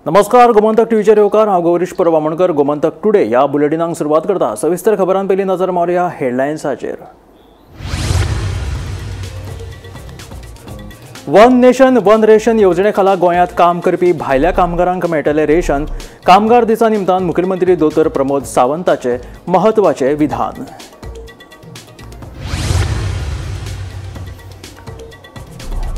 नमस्कार, गोमंतक टीव्हीचेर येवकार हांव गौरीश परवामणकर. गोमंतक टुडे ह्या बुलेटिनाक सुरवात करता. सविस्तर खबरां पयलीं नजर मारूया हेडलायन्साचेर. वन नेशन वन रेशन येवजणे खाला गोंयांत काम करपी भायल्या कामगारांक मेळटले रेशन. कामगार दिसा निमतान मुखेलमंत्री दोतोर प्रमोद सावंताचे महत्वाचे विधान.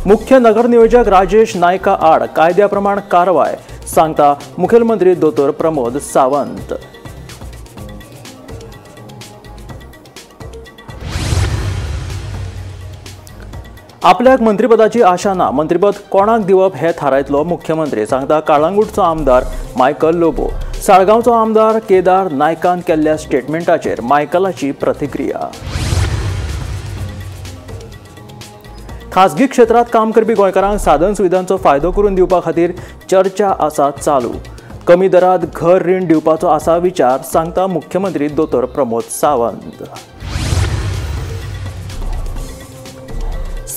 मुख्य नगर नियोजक राजेश नायका आड कायद्या प्रमाण कारवाय सांगता मुखेलमंत्री दोतोर प्रमोद सावंत. आपल्याक मंत्रीपदाची आशा ना, मंत्रीपद कोणाक दिवप हे थारायतलो मुख्यमंत्री सांगता काळंगूटचो आमदार मायकल लोबो. साळगांवचो आमदार केदार नायकान केल्ल्या स्टेटमेंटाचेर मायकलाची प्रतिक्रिया. खासगी क्षेत्रात काम करपी गोंयकारांक साधन सुविधांचो फायदो करून दिवपा खातीर चर्चा आसा चालू. कमी दरात घर रीण दिवपाचो आसा विचार सांगता मुख्यमंत्री दोतोर प्रमोद सावंत.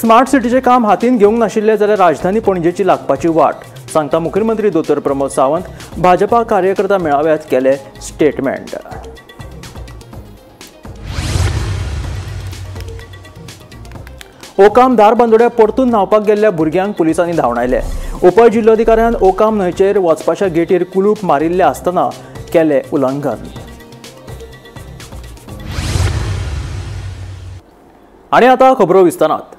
स्मार्ट सिटीचे काम हातीन घेवंक नाशिल्ले जाल्यार राजधानी पणजेची लागपाची वाट सांगता मुखेलमंत्री दोतोर प्रमोद सावंत. भाजपा कार्यकर्ता मेळाव्यात केले स्टेटमेंट. ओकाम धारबांदोड्या परतून न्हावपाक गेल्ल्या भुरग्यांक पुलिसांनी धांवडायले. उपजिल्लोधिकाऱ्यान ओकाम न्हंयचेर वचपाच्या गेटीर कुलूप मारिल्ले आसतना केले उल्लंघन. आनी आतां खबरो विस्तारांत.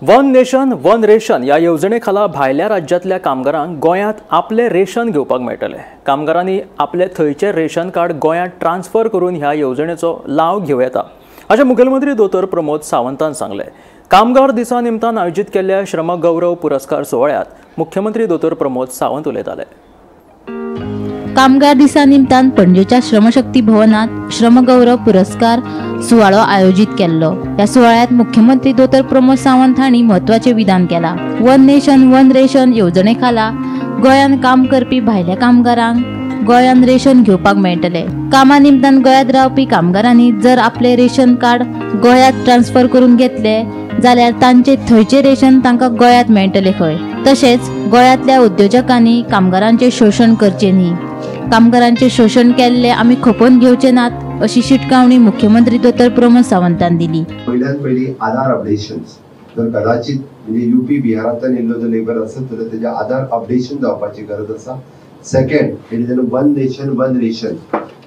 वन नेशन वन रेशन ह्या येवजणे खाला भायल्या राज्यांतल्या कामगारांक गोंयांत आपले रेशन घेवपाक मेळटले. कामगारांनी आपले थंयचे रेशन कार्ड गोंयांत ट्रान्स्फर करून ह्या येवजणेचो लाव घेवं येता अशें मुखेलमंत्री दोतोर प्रमोद सावंतान सांगलें. कामगार दिसा निमतान आयोजीत केल्ल्या श्रमगौरव पुरस्कार सोहळ्यात मुख्यमंत्री दोतोर प्रमोद सावंत उलयताले. कामगार दिसा निमतान पणजेच्या श्रमशक्ती भवनात श्रमगौरव पुरस्कार सुवाळो आयोजित केल्लो. या सुवाळ्यात मुख्यमंत्री दोतोर प्रमोद सावंत हांणी महत्वाचे विधान केला. वन नेशन वन रेशन येवजणे खाला गोंयांत काम करपी भायल्या कामगारांक गोंयांत रेशन घेवपाक मेळटले. कामा निमतान गोंयांत रावपी कामगारांनी जर आपले रेशन कार्ड गोंयांत ट्रान्स्फर करून घेतले जाल्यार तांचे थंयचे रेशन तांकां गोंयांत मेळटले खंय. तशेंच गोंयांतल्या उद्योजकांनी कामगारांचे शोषण करचे न्ही. कामगारांचे शोषण केल्ले आमी खपोवन घेवचे नात अशी शिटकावणी मुख्यमंत्री दोतोर प्रमोद सावंतान दिली. पयली आधार अपडेशन्स जर कदाचित म्हणजे यूपी बिहारांतल्यान येयल्लो जर लेबर आसत जाल्यार तेजे आधार अपडेशन जावपाची गरज आसा. Second one nation one ration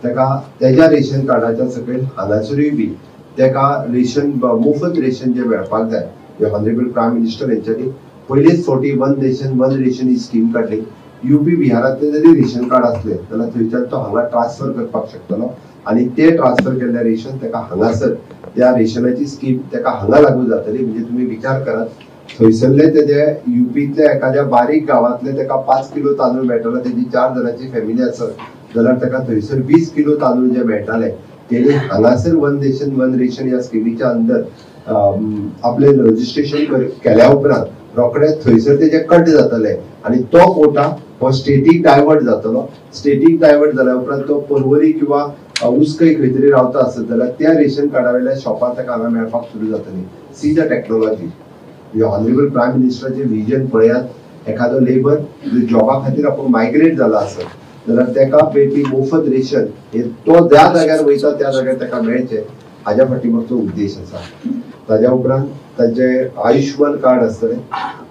तेका तेज्या रेशन कार्डाच्या सकयल हांगासरूय बी तेका रेशन मोफत रेशन जे मेळपाक जाय ते ऑनरेबल प्रायम मिनिस्टर हेंच्यांनी पयलीच फावटी वन नेशन वन रेशन ही स्कीम काडली. यूपी बिहारांतले जरी रेशन कार्ड असले जाल्यार थंयच्यान तो हांगा ट्रान्सफर करपाक शकतलो आनी ते ट्रान्सफर केल्ले रेशन तेका हांगासर त्या रेशनाची स्कीम तेका हांगा लागू जातली. म्हणजे तुम्ही विचार करात थंयसरले तेजे यूपीतल्या एखाद्या बारीक गांवांतले तेका 5 किलो तांदूळ मेळटलो. तेजी 4 जणांची फॅमिली आसत जाल्यार तेका थंयसर 20 किलो तांदूळ जे मेळटाले तेणी हांगासर वन नेशन वन रेशन ह्या स्किमीच्या अंडर आपले रजिस्ट्रेशन केल्या उपरांत रोखडे थंयसर तेजे कट जातले आनी तो कोटा हो स्टेटीक डायवर्ट जातलो. स्टेटीक डायवर्ट जाल्या उपरांत तो पर्वरी किंवा उस्कय खंय तरी रावता आसत जाल्यार त्या रेशन कार्डा वयल्या शॉपार तेका हांगा मेळपाक सुरू जातली. See the technology. Honourable prime मिनिस्टराचे विजन पळयात. एखादो लेबर जॉबा खातीर आपूण मायग्रेट जाला आसत जाल्यार तेका मेळपी मोफत रेशन हे तो ज्या जाग्यार वयता त्या जाग्यार तेका मेळचे हाज्या फाटीमागचो उद्देश आसा. ताज्या उपरांत तांचे आयुष्यमान कार्ड आसतले,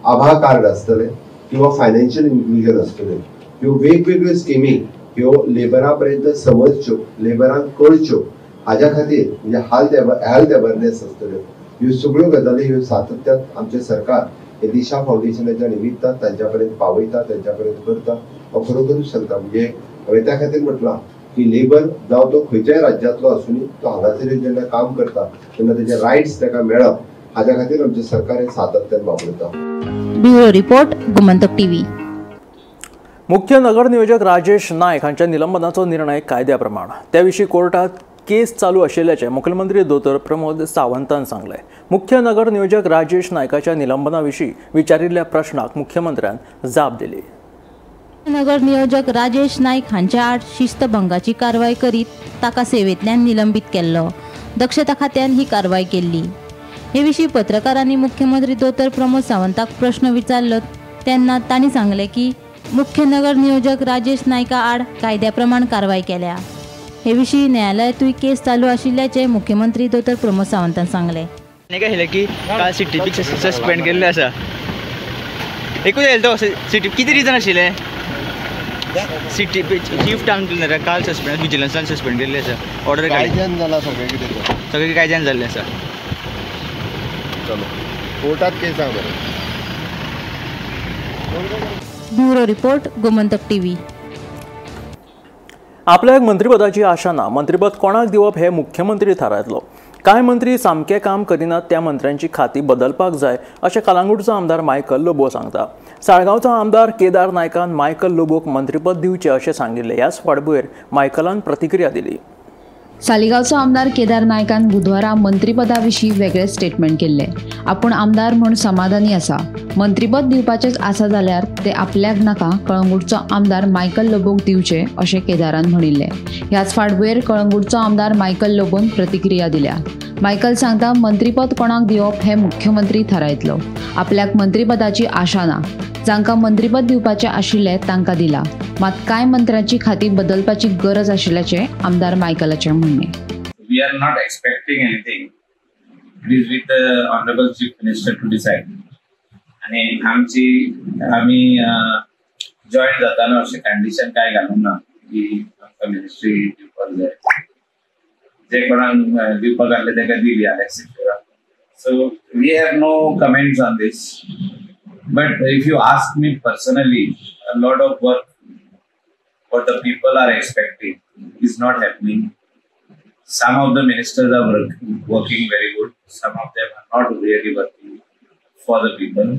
आभा कार्ड आसतले किंवा फायनान्शियल इन्क्लुजन आसतले. ह्यो वेगवेगळ्यो स्किमी ह्यो लेबरा पर्यंत समजच्यो, लेबरांक कळच्यो हाज्या खातीर म्हणजे हेल्थ अवेअरनेस आसतल्यो. ह्यो सगळ्यो गजाली ह्यो सातत्यान आमचे सरकार हे दिशा फाउंडेशनाच्या निमित्तान तांच्या पर्यंत पावयता, तांच्या पर्यंत करता. हो खरोखरूच सांगता म्हणजे हांवें त्या खातीर म्हटलां की लेबर जावं तो खंयच्याय राज्यांतलो आसूनी तो हांगासर जेन्ना काम करता तेन्ना तेजे रायट्स तेका मेळप हाज्या खातीर आमचे सरकार हे सातत्यान वापरता. Bureau report, Gomantak TV. मुख्य नगर नियोजक राजेश नायक हांच्या निलंबनाचो निर्णय कायद्या प्रमाण. त्या विशीं कोर्टात केस चालू आशिल्ल्याचे मुखेलमंत्री दोतोर प्रमोद सावंतान सांगले. मुख्य नगर नियोजक राजेश नायकाच्या निलंबना विशीं विचारिल्ल्या प्रश्नाक मुख्यमंत्र्यान जाप दिली. नगर नियोजक राजेश नायक हांच्या आड शिस्तभंगाची कारवाय करीत ताका सेवेंतल्यान निलंबित केल्लो. दक्षता खात्यान ही कारवाय केल्ली. हे विशीं पत्रकारांनी मुख्यमंत्री दोतोर प्रमोद सावंताक प्रश्न विचारलो तेन्ना तांणी सांगले की मुख्य नगर नियोजक राजेश नायका आड कायद्याप्रमाण कारवाय केल्या. हे विशीं न्यायालयातूय केस चालू आशिल्ल्याचे मुख्यमंत्री दोतोर प्रमोद सावंतान सांगले. की काल सिटीपी सस्पेंड केल्ले आसा. एकूच येयलो तो सिटी कितें रिजन आशिल्ले सिटीपी चीफ टाउन क्लिनर काल सस्पेंड विजिलन्सान सस्पेंड केल्ले आसा. ऑर्डर कायद्यान जाला सगळें कायद्यान जाल्लें आसा. कोर्टात केस आहे. Bureau report Gomantak TV. आपल्याक मंत्रिपदाची आशा ना. मंत्रिपद कोणाक दिवप हे मुख्यमंत्री थारायतलो. कांय मंत्री सामके काम करिनात त्या मंत्र्यांची खाती बदलपाक जाय अशें कलंगूटचो आमदार मायकल लोबो सांगता. साळगांवचो आमदार केदार नायकान मायकल लोबोक मंत्रिपद दिवचें अशें सांगिल्लें. ह्याच फाटभुंयेर मायकलान प्रतिक्रिया दिली. सालिगांवचो आमदार केदार नायकान बुधवारा मंत्रिपदा विशीं वेगळे स्टेटमेंट केल्ले. आपूण आमदार म्हूण समाधानी आसा. मंत्रिपद दिवपाचेच आसा जाल्यार ते आपल्याक नाका कळंगूटचो आमदार मायकल लोबोक दिवचे अशें केदारान म्हणिल्लें. ह्याच फाटभुंयेर कळंगूटचो आमदार मायकल लोबोन प्रतिक्रिया दिल्या. मायकल सांगता मंत्रिपद कोणाक दिवप हें मुख्यमंत्री थारायतलो. आपल्याक मंत्रिपदाची आशा ना. जांकां मंत्रिपद दिवपाचें आशिल्लें तांकां दिलां. मात कांय मंत्र्यांची खाती बदलपाची गरज आशिल्ल्याचें आमदार मायकलाचें म्हणणें. We are not expecting anything. It is with the Honorable Chief Minister to decide. आणि आम्ही जॉईन जाताना अशें कंडिशन काय घालूंक ना की आमकां मिनिस्ट्री दिवपाक जाय. जे कोणाक दिवपाक आसलें ताका दिली Alex Secura. So we have no comments on this. But if you ask me personally, a lot of work what the people are expecting is not happening. Some of the ministers are working very good. Some of them are not really working for the people.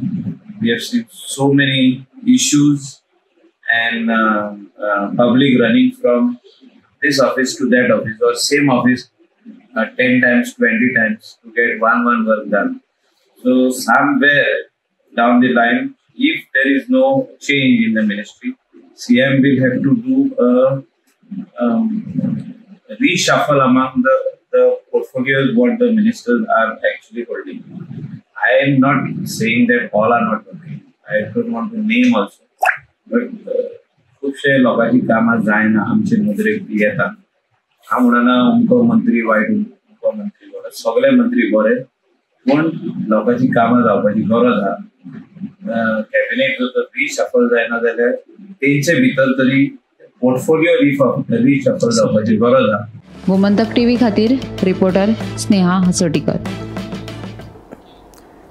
We have seen so many issues and public running from this office to that office or same office 10 times, 20 times to get one work done. So somewhere down the line, if there is no change in the ministry, CM will have to do a reshuffle among the portfolios what the ministers are actually holding. I am not saying that all are not working. I don't want to name also. But खुबशे लोकांची कामां जायना आमचे नदरेक येतात. हांव म्हणना अमको मंत्री वायट अमको मंत्री बरो. सगळे मंत्री बरे पूण लोकांची कामां जावपाची गरज आहा. कॅबिनेट जो रिशफल जायना जाल्यार तेंचे भितर तरी पोर्टफोलिओ रिशफल जावपाची गरज आहा. गोमंतक टीव्ही खातीर रिपोर्टर स्नेहा हसोटीकर.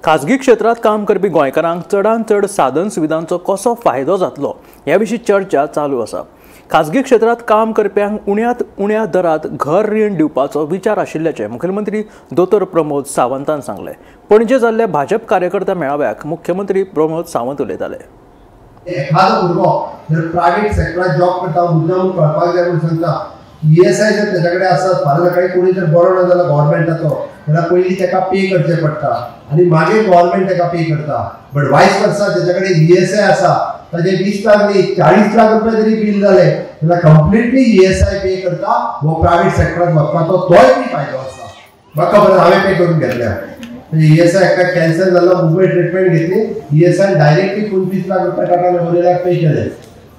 खाजगी क्षेत्रात काम करपी गोंयकारांक चडांत चड साधन सुविधांचो कसो फायदो जातलो ह्या विशीं चर्चा चालू आसा. खाजगी क्षेत्रात काम करप्यांक उण्यांत उण्या दरात घर रीण दिवपाचो विचार आशिल्ल्याचें मुखेलमंत्री दोतोर प्रमोद सावंतान सांगलें. पणजे जाल्ल्या भाजप कार्यकर्ता मेळाव्याक मुख्यमंत्री प्रमोद सावंत उलयताले. एखादो भुरगो जर प्रायव्हेट सेक्टरात जॉब करता मुद्दाम कळपाक जाय म्हणून सांगता ESI जर त्याच्या कडेन आसत फाल्यां सकाळी कोणी जर बरो ना जाल्यार गव्हर्नमेंटाचो जाल्यार पयलीं ताका पे करचें पडटा आनी मागीर गव्हर्नमेंट ताका पे करता. बट वायस वर्सा त्याच्या कडेन ESI आसा ताजे 20 लाख न्ही 40 लाख रुपया जरी बील जाले जाल्यार कंप्लिटली ESI पे करता वो प्रायव्हेट सेक्टरात वचपाचो तोय बी फायदो आसा. म्हाका खबर हांवें पे करून घेतल्या. ESI एका कॅन्सर जालो मुंबय ट्रिटमेंट घेतली ESI डायरेक्टली 25 लाख रुपया टाटा मेमोरियलाक पे केले.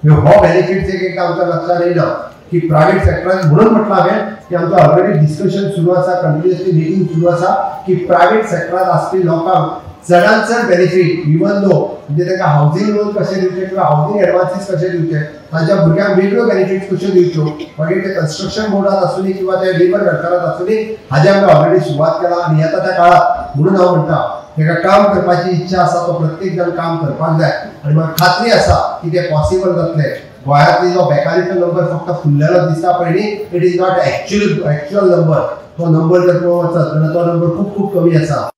हो बेनिफिट्स एक आमच्या लक्षात येयना की प्रायव्हेट सेक्टरात म्हणून म्हटलं हांवें की आमचं ऑलरेडी डिस्कशन सुरू आसा कंटिन्युअसली मीटिंग सुरू आसा की प्रायव्हेट सेक्टरात आसपी लोकांक चडांत चड बेनिफिट इवन दो म्हणजे ताका हावसिंग लोन कशें दिवचे किंवा हावसिंग एडवान्सीस कशें दिवचे ताच्या भुरग्यांक वेगळ्यो बेनिफिट्स कश्यो दिवच्यो मागीर ते कन्स्ट्रक्शन बोर्डात आसूं किंवा ते लेबर वेलफेअरात आसूं हाजे आमी ऑलरेडी सुरवात केला आनी येता त्या काळात म्हणून हांव म्हणटा ताका काम करपाची इच्छा आसा तो प्रत्येक जण काम करपाक जाय आनी म्हाका खात्री आसा की ते पॉसिबल जातलें. गोंयांतली जो बेकारीचो नंबर फक्त फुल्लेलो दिसता पळय न्ही it is not actual number. तो नंबर जर पळोवंक वचत जाल्यार तो नंबर खूब खूब कमी आसा.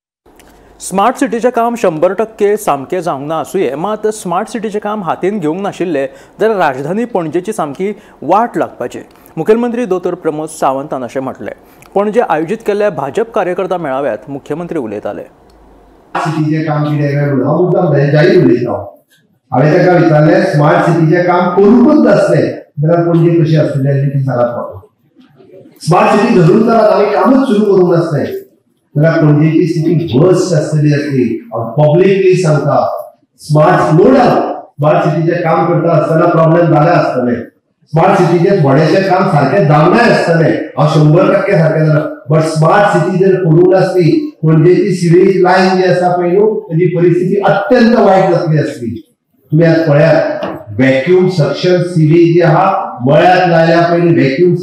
स्मार्ट सिटीचें काम 100% सामकें जावंक ना आसूंये मात स्मार्ट सिटीचें काम हातीन घेवंक नाशिल्लें जाल्यार राजधानी पणजेची सामकी वाट लागपाची. मुखेलमंत्री दोतोर प्रमोद सावंतान अशें म्हटलें. पणजे आयोजीत केल्ल्या भाजप कार्यकर्ता मेळाव्यात मुख्यमंत्री उलयताले. सिटीचें काम कितें काय म्हणून हांव मुद्दाम बेजारी उलयता. हांवें ताका विचारलें स्मार्ट सिटीचें काम करूंकच नासलें जाल्यार पणजे कशी आसतली आसली ती सांगात म्हाका. स्मार्ट सिटी धरून जाल्यार हांवें कामूच सुरू करूंक नासलें जाल्यार पणजेची सिटी वर्स्ट आसतली आसली. हांव पब्लिकली सांगता स्मार्ट नो डाउट स्मार्ट सिटीचे काम करता आसतना प्रॉब्लेम जाले आसतले, स्मार्ट सिटीचे थोडेशे काम सारखे जावनाय आसतले, हांव 100% सारखे जाता, बट स्मार्ट सिटी जर करूंक नासली पणजेची सिवेज लायन जी आसा पळय न्हू ताची परिस्थिती अत्यंत वायट जातली आसली. तुम्ही आज पळयात व्हॅक्यूम सक्शन सिवेज जी आहा मळ्यात लायल्या पयलीं व्हॅक्यूम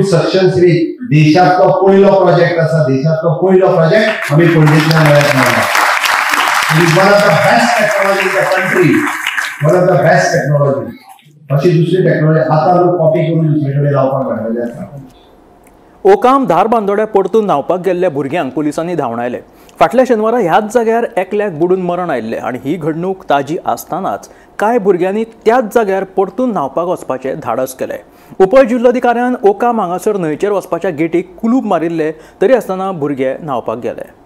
सक्शन सिवेज देशातलो पयलो प्रोजेक्ट आसा, देशातलो पयलो प्रोजेक्ट आमी पणजेंतल्या मळ्यात लायला. One of the best technology in the country, one of the best technology. अशी दुसरी टेक्नॉलॉजी आता लोक कॉपी करून दुसरे कडेन लावपाक मेळटले आसा. ओकाम धार बांदोड्या परतून न्हांवपाक गेल्ल्या भुरग्यांक पुलिसांनी धांवडायले. फाटल्या शेनवारा ह्याच जाग्यार एकल्याक बुडून मरण आयिल्लें आनी ही घडणूक ताजी आसतनाच कांय भुरग्यांनी त्याच जाग्यार परतून न्हांवपाक वचपाचें धाडस केलें. उपजिल्लोधिकाऱ्यान ओकाम हांगासर न्हंयचेर वचपाच्या गेटीक कुलूप मारिल्ले, तरी आसतना भुरगे न्हांवपाक गेले.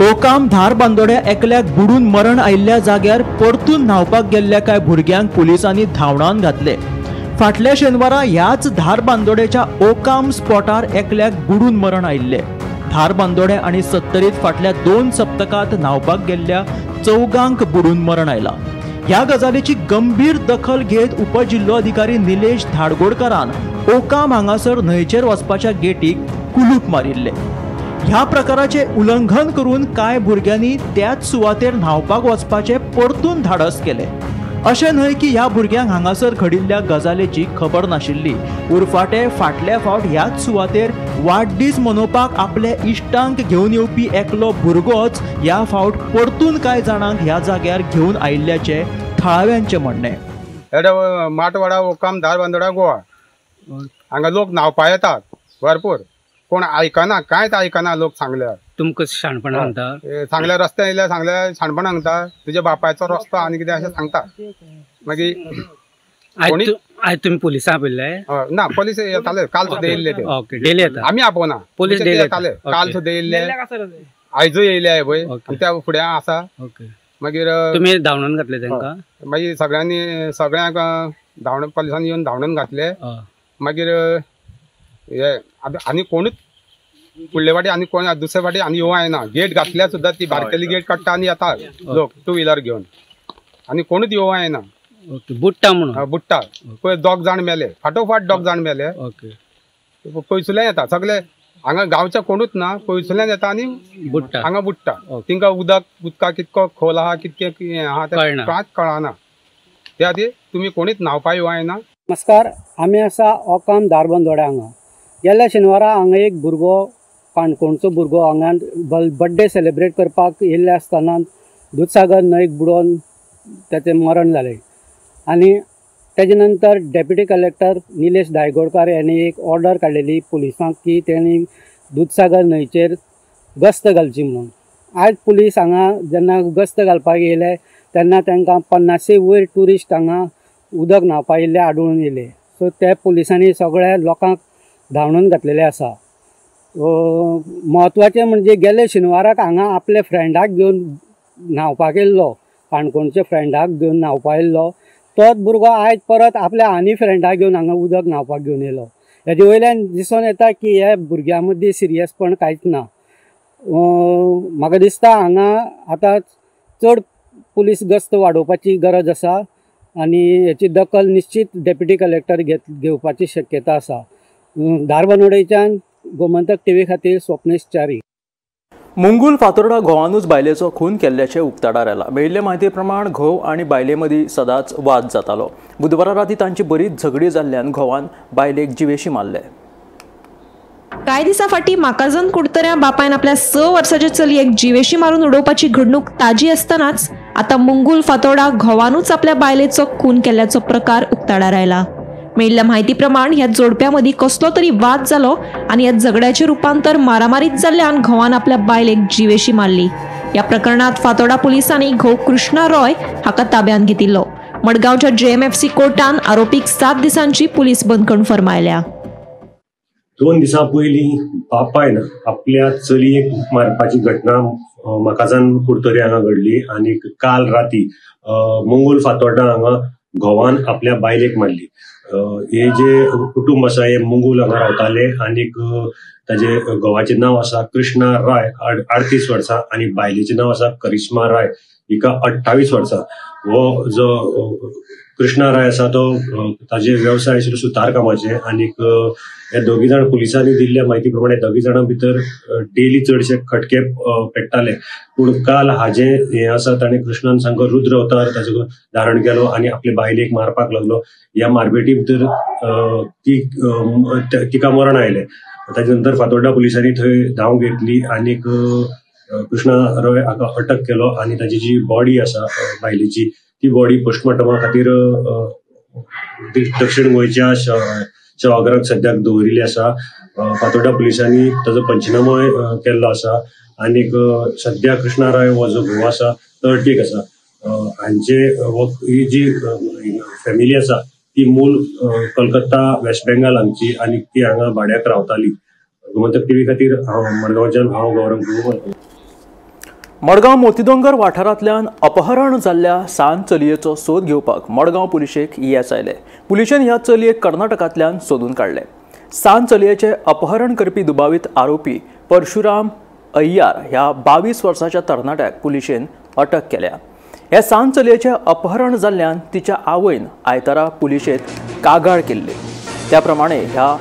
ओकाम धार बांदोड्या एकल्याक बुडून मरण आयिल्ल्या जाग्यार परतून न्हांवपाक गेल्ल्या कांय भुरग्यांक पुलिसांनी धांवडावन घातले. फाटल्या शेनवारा ह्याच धार बांदोड्याच्या ओकाम स्पॉटार एकल्याक बुडून मरण आयिल्ले. धार बांदोडे आनी सत्तरीत फाटल्या 2 सप्तकांत न्हांवपाक गेल्ल्या 4 बुडून मरण आयलां. ह्या गजालीची गंभीर दखल घेत उपजिल्लो अधिकारी निलेश धाडगोडकारान ओकाम हांगासर न्हंयचेर वचपाच्या गेटीक कुलूप मारिल्ले. ह्या प्रकाराचे उल्लंघन करून कांय भुरग्यांनी त्याच सुवातेर न्हांवपाक वचपाचे परतून धाडस केले. अशें न्हय की ह्या भुरग्यांक हांगासर घडिल्ल्या गजालेची खबर नाशिल्ली. उरफाटे फाटल्या फावट ह्याच सुवातेर वाडदीस मनोवपाक आपल्या इश्टांक घेवन येवपी एकलो भुरगोच ह्या फावट परतून कांय जाणांक ह्या जाग्यार घेवन आयिल्ल्याचे थळाव्यांचें म्हणणें. माटवाडा ओकाम धार बांदोडा गोवा हांगा लोक न्हांवपा येतात भरपूर, कोण आयकना, कांयच आयकना. लोक सांगल्यार तुमकां शाणपण सांगता, सांगल्यार रस्ते येयल्यार सांगल्यार शाणपण सांगता, तुज्या बापायचो रस्तो आनी कितें अशें सांगता. मागीर आयज तुमी पुलिसां आपयल्ले? ना, पोलीस येताले, काल सुद्दां येयल्ले ते. ओके, डेली येता? आमी आपोवना, पोलीस डेली येताले, काल सुद्दां येयल्ले, आयजूय येयले पळय, त्या फुडें आसा. ओके, मागीर तुमी धांवडावन घातले तांकां? मागीर सगळ्यांक धांवण पुलिसांनी येवन धांवडावन घातले. मागीर हे आनी कोणूच फुडले फाटी आनी कोण दुसरे फाटी आनी येवं येना. गेट घातल्या सुद्दां ती बारकेली गेट काडटा आनी येता लोक 2 व्हिलर घेवन, आनी कोणूच येवं येना. ओके, बुडटा म्हणून? बुडटा. पळय 2 जाण मेले, फाटोफाट 2 जाण मेले. ओके, पयसुल्यान येता सगळे, हांगा गांवचे कोणूच ना, पयसुल्यान येता आनी बुडटा, हांगा बुडटा. तिंका उदका कितको खोल आहा, कितके आहा ते कांयच कळना. त्या खातीर तुमी कोणीच न्हांवपा येवं येना. नमस्कार, आमी आसा ओकाम धार बांदोड्या हांगा. गेल्या शेनवारा हांगा एक भुरगो, काणकोणचो भुरगो, हांगा बर्थडे सेलिब्रेट करपाक येयल्ले आसतना दूधसागर न्हंयक बुडोवन ताचें मरण जालें. आनी तेजे नंतर डेप्युटी कलेक्टर निलेश धायगोडकार यांनी एक ऑर्डर काडलेली पुलिसांक की तेणी दूधसागर न्हंयचेर गस्त घालची म्हणून. आयज पुलीस हांगा जेन्ना गस्त घालपाक येयले तेन्ना तांकां 50 वयर ट्युरिस्ट हांगा उदक न्हांवपाक येयल्ले आढळून येयले. सो ते पुलिसांनी सगळ्या लोकांक धांवडावन घातलेले आसा. म्हत्वाचें म्हणजे गेले शेनवाराक हांगा आपल्या फ्रेंडाक घेवन न्हांवपाक येयल्लो, काणकोणच्या फ्रेंडाक घेवन न्हांवपाक येयल्लो तोच भुरगो आयज परत आपल्या आनी फ्रेंडाक घेवन हांगा उदक न्हांवपाक घेवन येयलो. हेजे वयल्यान दिसून येता की हे भुरग्यां मदीं सिरियसपण कांयच ना. म्हाका दिसता हांगा आतां चड पुलीस गस्त वाडोवपाची गरज आसा आनी हेची दखल निश्चित डेप्युटी कलेक्टर घेवपाची शक्यता आसा. धार बांदोडेच्यान गोमंतक टीव्ही खातीर स्वप्नेश च्यारी. मुंगूल फातोर्डा घोवानूच बायलेचो खून केल्ल्याचे उक्ताडार आयला. मेळिल्ले म्हायती प्रमाण घोव आनी बायले मदीं सदांच वाद जातालो. बुधवारा राती तांची बरीच झगडी जाल्ल्यान घोवान बायलेक जिवेशी मारले. कांय दिसा फाटीं म्हाकाजन कुडतऱ्या बापायन आपल्या 6 वर्सांचे चलयेक जिवेशी मारून उडोवपाची घडणूक ताजी आसतनाच आतां मुंगूल फातोर्डा घोवानूच आपल्या बायलेचो खून केल्ल्याचो प्रकार उक्ताडार आयला. मेळिल्ल्या म्हायती प्रमाण ह्या जोडप्या मदीं कसलो तरी वाद जालो आनी ह्या झगड्याचें रुपांतर मारामारीत जाल्ल्यान घोवान आपल्या बायलेक जिवेशी मारली. ह्या प्रकरणात फातोर्डा पुलिसांनी घोव कृष्णा रॉय हाका ताब्यात घेतिल्लो. मडगांवच्या JMFC कोर्टान आरोपीक 7 दिसांची पुलीस बंदखण फर्मायल्या. 2 दिसां पयलीं बापायन आपल्या चलयेक मारपाची घटना म्हाकाजान कुडतरे हांगा घडली आनी काल राती मुंगूल फातोर्डा हांगा घोवान आपल्या बायलेक मारली. हे जे कुटुंब आसा हे मुंगूल हांगा रावताले आनीक ताजे घोवाचें नांव आसा कृष्णा राय 38 वर्सां आनी बायलेचें नांव आसा करिश्मा राय हिका 28 वर्सां. हो जो कृष्णा राय आसा तो ताजे व्यवसाय आशिल्लो सुतार कामाचे आनीक हे दोगी जाण पुलिसांनी दिल्ल्या म्हायती प्रमाणे दोगी जाणां भितर डेली चडशे खटके पेट्टाले. पूण काल हाजे हे आसा ताणें कृष्णान सामको रुद्र अवतार ताचो धारण केलो आनी आपले बायलेक मारपाक लागलो. ह्या मारपेटी भितर तिका मरण आयलें. ताचे नंतर फातोर्डा पुलिसांनी थंय धांव घेतली आनीक कृष्णा रॉय हाका अटक केलो आनी ताची जी बॉडी आसा बायलेची ती बॉडी पोस्टमॉर्टमा खातीर दक्षिण गोंयच्या शवागाराक सद्याक दवरिल्ली आसा. फातोर्डा पुलिसांनी ताचो पंचनामोय केल्लो आसा आनीक सद्या कृष्णा रॉय हो जो घोव आसा तो अटकेक आसा. हांचे ही जी फॅमिली आसा ती मूळ कलकत्ता वेस्ट बेंगाल हांगची आनी ती हांगा भाड्याक रावताली. गोमंतक टीव्ही खातीर मडगांवच्यान हांव गौरव गुरू. मडगांव मोतीदोंगर वाठारांतल्यान अपहरण जाल्ल्या सान चलयेचो सोद घेवपाक मडगांव पुलिशेक येस आयले. पुलिशेन ह्या चलयेक कर्नाटकांतल्यान सोदून काडले. सान चलयेचे अपहरण करपी दुबावीत आरोपी परशुराम अय्यार ह्या 22 वर्साच्या तरणाट्याक पुलिशेन अटक केल्या. ह्या सान चलयेचे अपहरण जाल्ल्यान तिच्या आवयन आयतारा पुलिशेंत कागाळ केल्ली. त्या प्रमाणे ह्या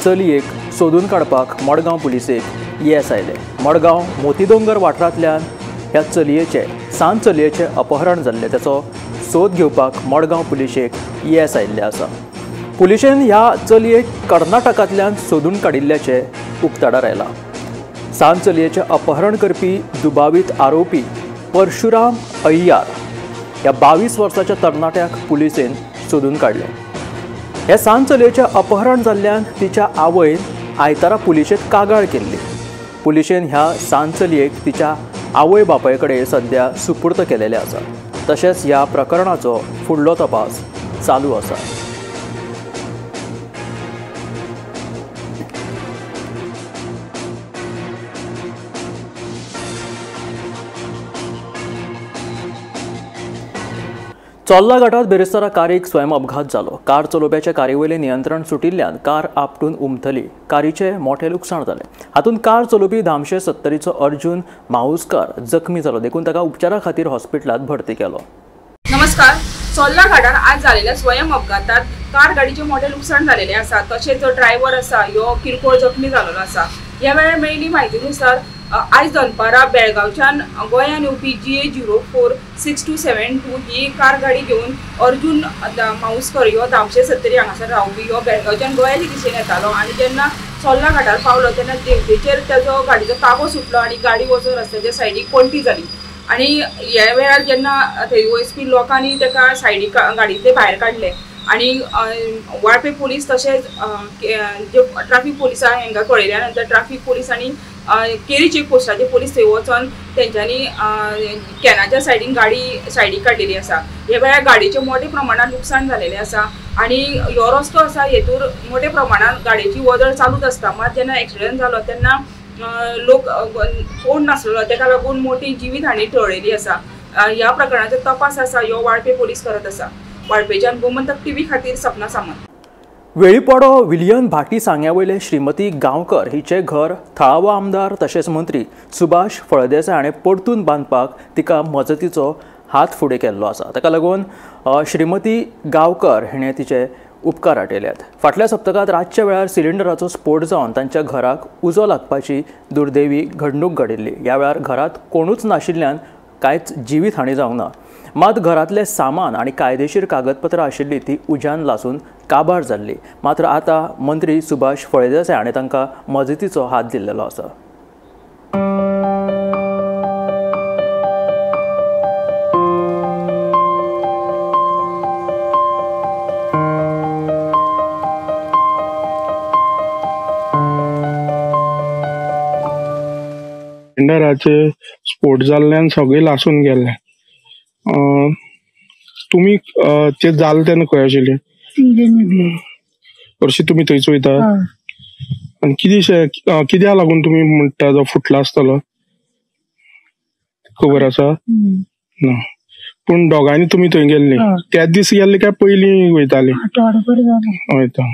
चलयेक सोदून काडपाक मडगांव पुलिसेक येस आयले. मडगांव मोतीदोंगर वाठारांतल्यान ह्या चलयेचे सान चलयेचे अपहरण जाल्ले त्याचो सोद घेवपाक मडगांव पुलिशेक येस आयिल्ले आसा. पुलिशेन ह्या चलयेक कर्नाटकांतल्यान सोदून काडिल्ल्याचे उक्ताडार आयला. सान चलयेचे अपहरण करपी दुबावीत आरोपी परशुराम अय्यार ह्या 22 वर्साच्या तरणाट्याक पुलिसेन सोदून काडले. ह्या सान चलयेचे अपहरण जाल्ल्यान तिच्या आवयन आयतारा पुलिशेंत कागाळ केल्ली. पुलिशेन ह्या सान चलयेक तिच्या आवय बापाय कडेन सध्या सुपूर्द केलेले आसा. तशेंच ह्या प्रकरणाचो फुडलो तपास चालू आसा. चोल्ला घाटात बेरेस्तारा कारीक स्वयं अपघात जालो. कार चलोवप्याच्या कारीवयलें नियंत्रण सुटिल्ल्यान कार आपटून उमथली. कारीचे मोठे लुकसाण जालें. हातूंत कार चलोवपी 270चो अर्जुन माहुस्कार जखमी जालो. देखून ताका उपचारा खातीर हॉस्पिटलांत भरती केलो. नमस्कार. चोल्ला घाटार आज जालेल्या स्वयं अपघातात कार गाडीचे मोठे लुकसाण झालेले आसा. तशेंच जो ड्रायव्हर आसा ह्यो किरकोळ जखमी जाल्लो आसा. ह्या वेळार मेळिल्ली म्हायतीनुसार आयज दनपारा बेळगांवच्यान गोंयान येवपी GA046272 ही कार गाडी घेवन अर्जुन माहुस्कर ह्यो 270 हांगासर रावपी ह्यो बेळगांवच्यान गोंयाच्या दिशेन येतालो आनी जेन्ना चोल्ला घाटार पावलो तेन्ना देवतेचेर ताजो गाडीचो ताबो सुटलो आनी गाडी वचून रस्त्याच्या सायडीक पलटी जाली. आनी ह्या वेळार जेन्ना थंय वचपी लोकांनी ताका सायडीक गाडींतले भायर काडले आनी वाळपे पुलीस तशेंच जे ट्राफीक पुलिसांक हांकां कळयल्या नंतर ट्राफीक पुलिसांनी केरी चेकपोस्टाचे पुलीस थंय वचून तेंच्यांनी कॅनाच्या सायडीन गाडी सायडीक काडिल्ली आसा. ह्या वेळार गाडयेचे मोठे प्रमाणात लुकसाण जालेले आसा आनी ह्यो रस्तो आसा हेतूर मोठे प्रमाणात गाडयेची वदळ चालूच आसता. मात जेन्ना एक्सिडंट जालो तेन्ना लोक कोण नासलो तेका लागून मोठी जिवीत हानी टळलेली आसा. ह्या प्रकरणाचो तपास आसा ह्यो वाळपे पुलीस करत आसा. वाळपेच्यान गोमंतक टीव्ही खातीर सपना सामंत. वेळीपडो विलियन भाटी सांग्यावयले श्रीमती गांवकर हिचे घर थळावो आमदार तशेंच मंत्री सुभाष फळदेसाय हाणें परतून बांदपाक तिका मजतीचो हात फुडें केल्लो आसा. ताका लागून श्रीमती गांवकर हिणें तिचे उपकार आटयल्यात. फाटल्या सप्तकांत रातच्या वेळार सिलिंडराचो स्फोट जावन तांच्या घराक उजो लागपाची दुर्दैवी घडणूक घडिल्ली. ह्या वेळार घरांत कोणूच नाशिल्ल्यान कांयच जिवीत हानी जावंक ना. मात घरांतले सामान आनी कायदेशीर कागदपत्रां आशिल्ली ती उज्यान लासून काबार जाल्ली. मात्र आतां मंत्री सुभाष फळदेसाय हाणें तांकां मजतीचो हात दिल्लो आसा. सिलिंडराचे स्फोट जाल्ल्यान सगळे लासून गेले. तुम्ही ते जाल तेन्ना खंय आशिल्ले? हरशी तुम्ही थंयच वयता आनी कित्याक लागून तुम्ही म्हणटा जो फुटला आसतलो खबर आसा ना? पूण दोगांनी तुमी थंय गेल्ली त्याच दीस गेल्ले काय पयलीं वयताली? वयता.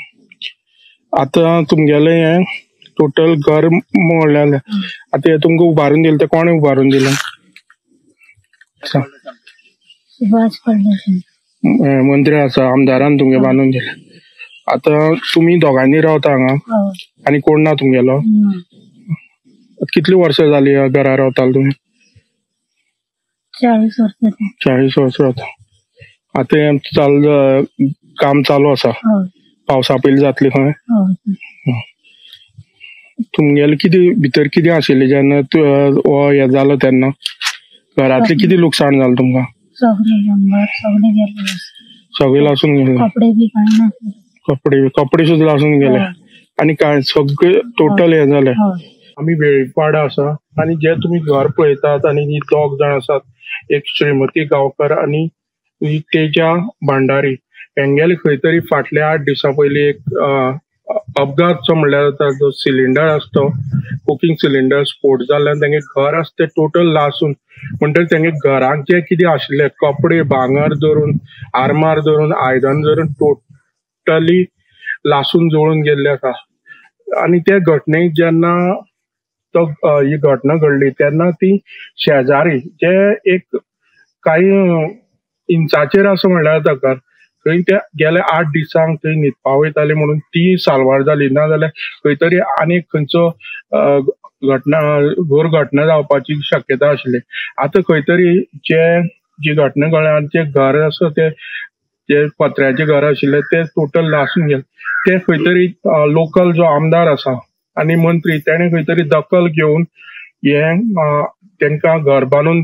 आतां तुमगेलें हें टोटल घर मोडलें. आतां हे तुमकां उबारून दिलें ते कोणें उबारून दिलें? सुभाष फडणवीस मंत्री आसा, आमदारान तुमगे बांदून दिले. आता तुम्ही दोघांनी रावता हांगा आणि कोण ना तुमगेलो? कितली वर्ष जाली घरा रावताल तुम्ही? 40 वर्ष. 40 वर्ष रावता. आता काम चालू आसा, पावसा पयलीं जातली खंय? तुमगेले भितर कितें आशिल्लें जेन्ना हे जालो तेन्ना? घरातले कितें लुकसाण जालें तुमकां? सगळे लासून गेले. कपडे सुद्धा लासून गेले आणि काय सगळे टोटल हे झाले. आम्ही वेळपाडा आसा आणि जे तुम्ही घर पळयतात आणि ही 2 जाण आसात, एक श्रीमती गांवकर आणि तेजा भांडारी, हेंगेले खंय तरी फाटल्या 8 दिसां पयलीं एक अपघात जो म्हणल्यार जाता, जो सिलिंडर आसता, कुकिंग सिलिंडर स्फोट जाल्ल्यान तेंगे घर आसा ते टोटल लासून, म्हणटकीर तेंगे घरांत जे कितें आशिल्ले कपडे, भांगर धरून, आरमार धरून, आयदन धरून टोटली लासून जळून गेल्ले आसा. आणि त्या घटनेक जेन्ना ही घटना घडली तेन्ना ती शेजारी जे एक काही इंचाचेर असं म्हणल्यार जाता, थंय त्या गेल्या 8 दिसांक थंय न्हिदपा वयताली म्हणून ती साल्वार जाली, ना जाल्यार खंय तरी आनीक खंयचो घोर घटना जावपाची शक्यता आशिल्ली. आता खंय तरी जी घटना घडल्या जे घर आसा ते पत्र्याचे घर आशिल्ले ते टोटल लासून गेले. ते खंय तरी लोकल जो आमदार आसा आणि मंत्री तेणे खंय तरी दखल घेवन तांकां घर बांदून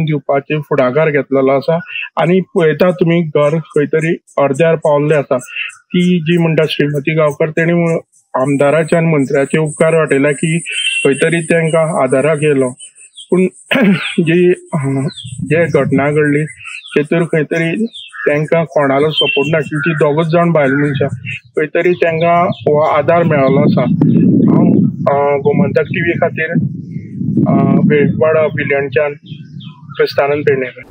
दिवपाचे फुडाकार घेतलेलो आसा. आणि पळयता तुम्ही घर खंय तरी अर्द्यार पावल्ले आसा. ती जी म्हणटा श्रीमती गांवकर तेणी आमदाराचे आनी मंत्र्याचे उपकार वाटयला की खंय तरी तांकां आदाराक येयलो. पूण जे घटना घडली तेतूर खंय तरी तांकां कोणालो सपोर्ट नाशिल्लो. ती 2 जाण बायल मनशां, खंय तरी तांकां हो आदार मेळ्ळो आसा. हांव गोमंतक टीव्ही खातीर वेळपाडा पिल्यांच्यान क्रिस्तानंद पेडणेकर.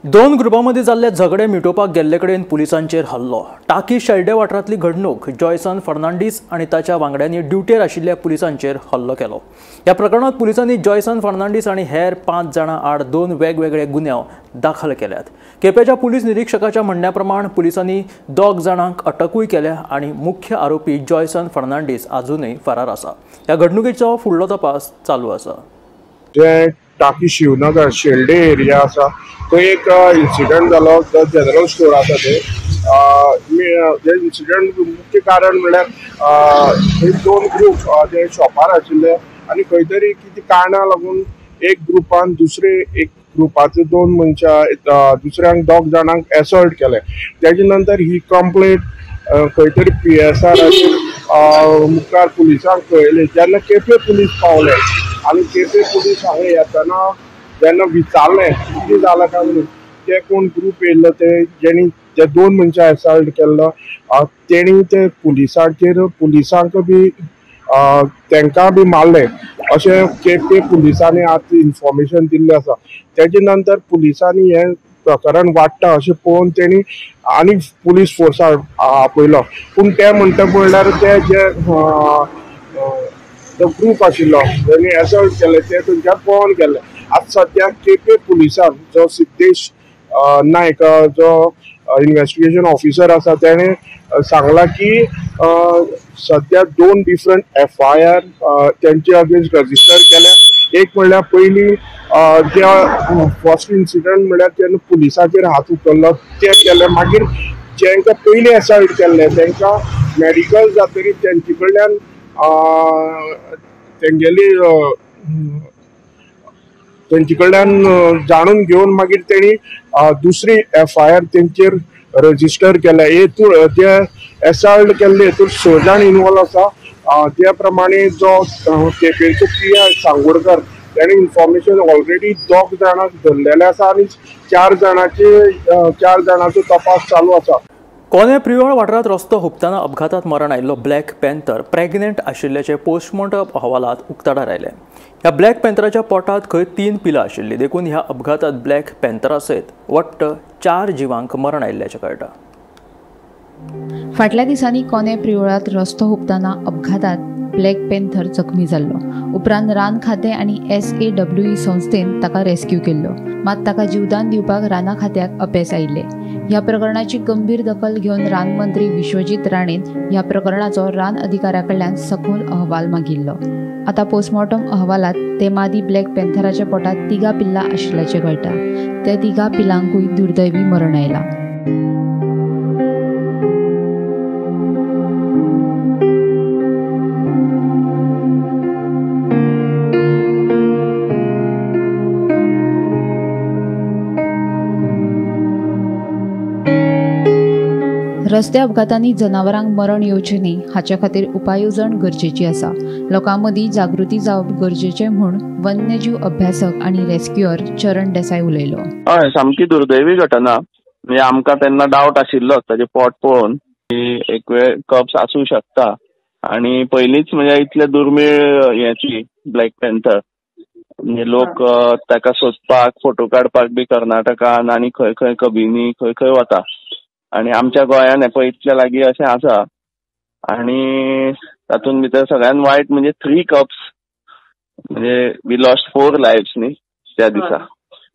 2 ग्रुपांमध्ये जाल्ले झगडे मिटोवपाक गेल्ले कडेन पुलिसांचेर हल्लो. टाकी शेल्डे वाठारांतली घडणूक. जॉयसन फर्नांडीस आनी ताच्या वांगड्यांनी ड्युटेर आशिल्ल्या पुलिसांचेर हल्लो केलो. ह्या प्रकरणात पुलिसांनी जॉयसन फर्नांडीस आनी हेर 5 जाणां आड 2 वेगवेगळे गुन्यांव दाखल केल्यात. केपेंच्या पुलीस निरीक्षकाच्या म्हणण्या प्रमाण पुलिसांनी 2 जाणांक अटकूय केल्या आणि मुख्य आरोपी जॉयसन फर्नांडीस अजूनही फरार आसा. ह्या घडणुकेचो फुडलो तपास चालू आसा. जे टाकी शिवनगर शेल्डे एरिया आसा थंय एक इन्सिडंट जालो. जनरल स्टोर आसा ते इन्सिडंट मुख्य कारण म्हणल्यार थंय 2 ग्रुप जे शॉपार आशिल्ले आणि खंय तरी कितें कारणां लागून एक ग्रुपान एक ग्रुपाचे 2 मनशां दुसऱ्यांक 2 जाणांक एसॉल्ट केले. तेजे नंतर ही कंप्लेंट खंय तरी PSR मुखार पुलिसांक कळयली. जेन्ना केपें पुलीस पावले आणि केपें पुलीस हांगा येतना जेन्ना विचारलें कितें जालां काय म्हणून, ते कोण ग्रुप येयल्लो ते जेणी जे 2 मनशां एसॉल्ट केल्लो तेणी ते पुलिसांक बी तांकां बी मारले अशें केपें पुलिसांनी आतां इन्फॉर्मेशन दिल्लें आसा. तेजे नंतर पुलिसांनी हें प्रकरण वाडटा अशें पळोवन तेणी आनी पुलीस फोर्स आपयलो. पूण ते म्हणटा म्हणल्यार ते जे ग्रुप आशिल्लो जेणी एसॉल्ट केले ते थंयच्यान पळोवन गेले. आतां सद्या केपें पुलिसान जो सिद्धेश नायक जो इन्व्हेस्टिगेशन ऑफिसर आसा तेणे सांगला की सद्या 2 डिफरंट FIR त्यांचे अगेन्स्ट रजिस्टर केल्या. एक म्हणल्यार पयलीं जे फर्स्ट इन्सिडंट म्हणल्यार तेन्ना पुलिसाचेर हात उखल्लो ते केले. मागीर जेंकां पयलीं एसॉल्ट केल्ले तांकां मेडिकल जातकीर तेंचे कडल्यान तेंचे कडल्यान जाणून घेवन मागीर तेणी दुसरी FIR तेंचेर रजिस्टर केल्या. जे एसॉल्ट केल्ले हेतूर 6 जाण इन्वॉल्व आसा. त्या प्रमाणे जो केपेंचो PI सांगोडकर तेणे इन्फॉर्मेशन ऑलरेडी 2 जाणांक धरलेले आसा आणि 4 जाणांचो तपास चालू आसा. कोने प्रियोळ वाठारांत रस्तो हुबताना अपघातात मरण आयिल्लो ब्लॅक पॅन्थर प्रेग्नेंट आशिल्ल्याचे पोस्टमॉर्टम अहवालात उक्ताडार आयले. ह्या ब्लॅक पॅन्थराच्या पोटात खंय 3 पिलां आशिल्लीं. देखून ह्या अपघातात ब्लॅक पॅन्थरा सयत वट्ट 4 जिवांक मरण आयिल्ल्याचें कळटा. फाटल्या दिसांनी कोने प्रियोळात रस्तो हुबताना अपघातात ब्लॅक पॅन्थर जखमी जाल्लो. उपरांत रान खातें आनी SAWE संस्थेन ताका रेस्क्यू केल्लो, मात ताका जीवदान दिवपाक राना खात्याक अपेस आयिल्ले. ह्या प्रकरणाची गंभीर दखल घेवन रान मंत्री विश्वजीत राणेन ह्या प्रकरणाचो रान अधिकाऱ्या कडल्यान सखोल अहवाल मागिल्लो. आता पोस्टमॉर्टम अहवालात ते मादी ब्लॅक पॅन्थराच्या पोटात 3 पिल्लां आशिल्ल्याचें कळटा. त्या 3 पिलांकूय दुर्दैवी मरण आयलां. रस्ते अपघातांनी जनावरांक मरण येवचें न्ही हाचे खातीर उपाय येवजण गरजेची आसा. लोकां मदीं जागृती जावप गरजेचें म्हूण वन्यजीव अभ्यासक आनी रेस्क्युअर चरण देसाय उलयलो. हय, सामकी दुर्दैवी घटना. म्हणजे आमकां तेन्ना डावट आशिल्लो ताजें पोट पळोवन की एक वेळ कप्स आसूं शकता. आनी पयलींच म्हणजे इतले दुर्मीळ हेची ब्लॅक पॅन्थर म्हणजे लोक ताका सोदपाक फोटो काडपाक बी कर्नाटकान आनी खंय खंय कबिनी खंय खंय वता. आनी आमच्या गोंयान हे पळय इतल्या लागीं अशें आसा. आनी तातूंत भितर सगळ्यात वायट म्हणजे 3 कप्स म्हणजे वी लॉस्ट 4 लायव्स न्ही त्या दिसा.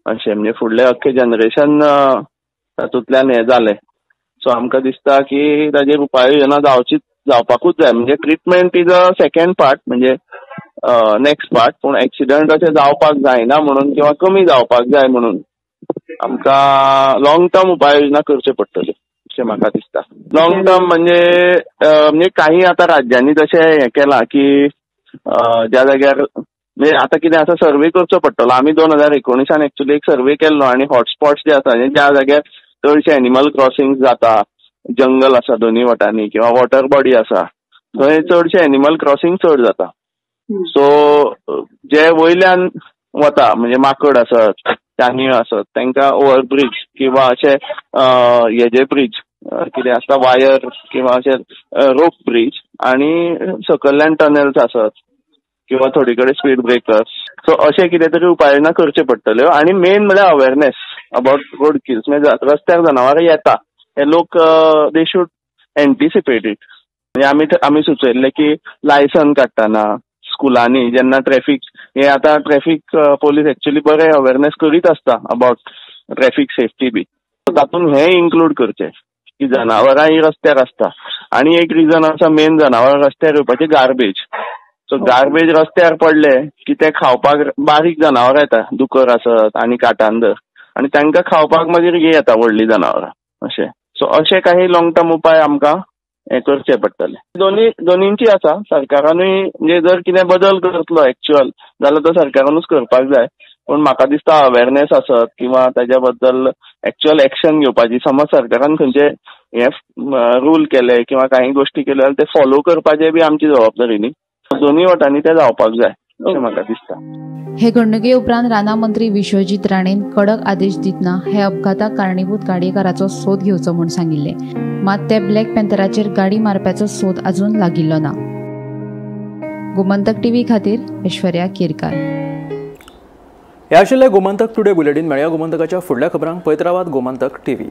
अशें म्हणजे फुडलें अख्खें जनरेशन तातूंतल्यान हें जालें. सो आमकां दिसता की ताजेर उपाय योजना जावपाकूच जाय. म्हणजे treatment is a second part, म्हणजे नेक्स्ट पार्ट. पूण एक्सिडंट अशें जावपाक जायना म्हणून किंवा कमी जावपाक जाय म्हणून आमकां लॉंग टर्म उपाय योजना करच्यो पडटल्यो अशें म्हाका दिसता. लॉंग टर्म म्हणजे काही आतां राज्यांनी तशें हें केलां की ज्या जाग्यार म्हणजे आतां कितें आसा सर्वे करचो पडटलो. आमी 2019 एक्चुअली एक सर्वे केल्लो आनी हॉटस्पॉट्स जे आसा ज्या जाग्यार चडशे एनिमल क्रॉसिंग जाता, जंगल आसा दोनी वटांनी किंवा वॉटर बॉडी आसा, थंय चडशे एनिमल क्रॉसिंग चड जाता. सो जे वयल्यान वता म्हणजे माकड आसत, चांदयो आसत, तांकां ओव्हरब्रिज किंवा अशे हेजे ब्रिज कितें आसता वायर किंवा अशे रोप ब्रिज आनी सकयल्यान टनल्स आसत किंवा थोडी कडेन स्पीड ब्रेकर्स. सो अशें कितें तरी उपाय योजना करच्यो पडटल्यो. आनी मेन म्हळ्यार अवेरनेस अबाउट रोड किल्स. म्हणजे रस्त्यार जनावरां येता हे लोक दे शूड एंटिसिपेट इट. म्हणजे आमी सुचयल्लें की लायसन काडटना स्कुलांनी जेन्ना ट्रॅफिक हे आतां ट्रॅफिक पोलीस एक्चुअली बरें अवेरनेस करीत आसता अबाउट ट्रॅफिक सेफ्टी बी. तातूंत हें इन्क्लूड करचें की जनावरां ही रस्त्यार आसता. आनी एक रिजन आसा मेन जनावरां रस्त्यार येवपाचें गार्बेज. सो गार्बेज रस्त्यार पडले की ते खावपाक बारीक जनावरां येता, दुकर आसत आनी काटांदर, आनी तांकां खावपाक मागीर हे येता व्हडलीं जनावरां अशें. सो अशें काही लॉंग टर्म उपाय आमकां हें करचें पडटलें. दोनींची आसा. सरकारानूय म्हणजे जर कितें बदल करतलो एक्चुअल जाल्यार तो सरकारानूच करपाक जाय. पूण म्हाका दिसता अवेरनेस आसत किंवा ताज्या बद्दल एक्चुअल एक्शन घेवपाची. समज सरकारान खंयचे हे रूल केले किंवा काही गोष्टी केल्यो जाल्यार ते फॉलो करपाचें बी आमची जबाबदारी न्ही. दोनी वटांनी ते जावपाक जाय अशें म्हाका दिसता. हे घडणुके उपरांत राना मंत्री विश्वजीत राणेन कडक आदेश दितना हे अपघाताक कारणीभूत गाडयेकाराचो सोद घेवचो म्हूण सांगिल्ले. मात ते ब्लॅक पॅन्थराचेर गाडी मारप्याचो सोद अजून लागिल्लो ना. गोमंतक टीव्ही खातीर ऐश्वर्या केरकार. हे आशिल्ले गोमंतक टुडे बुलेटिन. मेळया गोमंतकाच्या फुडल्या खबरांक पळयत रावात गोमंतक टीव्ही.